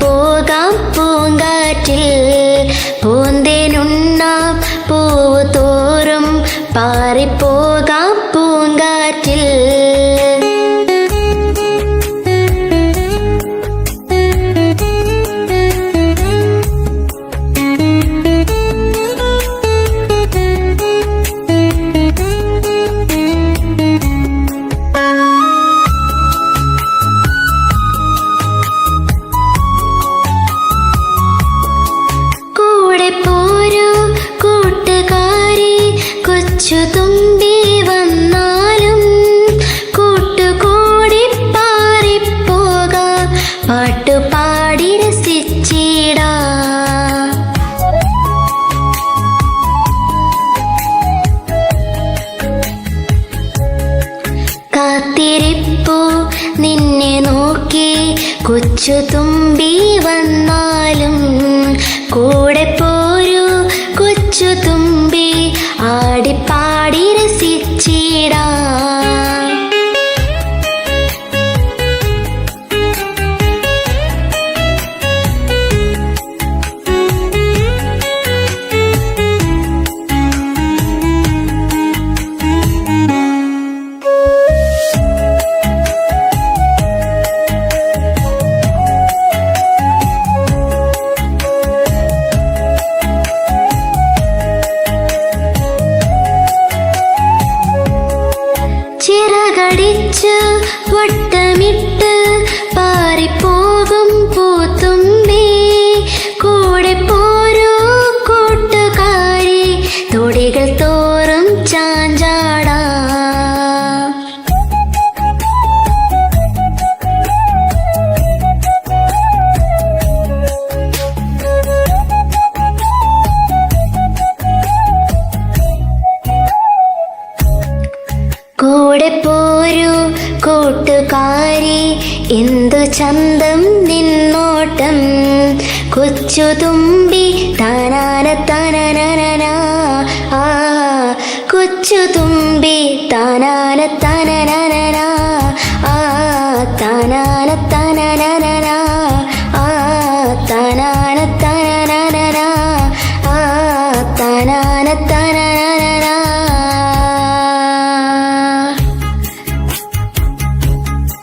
പാറിപ്പോകാം പൂങ്കാറ്റിൽ പൂന്തേനുണ്ണാം പൂവ് തോറും പാറിപ്പോകാം പൂങ്കാറ്റിൽ. തുമ്പി വന്നാലും കൂട്ടുകൂടി പാറിപ്പോകാം പാട്ടുപാടി രസിച്ചിടാം. കാത്തിരിപ്പു നിന്നെ നോക്കി കൊച്ചു തുമ്പി വന്നാലും കൂടെ പോരൂ കൊച്ചു തുമ്പി ആടിപ്പാടി രസിച്ചിടാം. ചിറകടിച്ച് വട്ടമിട്ട് പാറിപ്പോകും പൂത്തുമ്പി കൂടെ പോരൂ കൂട്ടുകാരി തൊടികൾ തോറും ചാഞ്ചാടാം. കൂടെ പോരൂ കൂട്ടുകാരി എന്തു ചന്തം നിന്നോട്ടം കൊച്ചു തുമ്പി താനാന തനനന ആ കൊച്ചു തുമ്പി താനാന തനനന ആ താനാന തനനന ആ താനാന തനനന ആ താനാന തനനന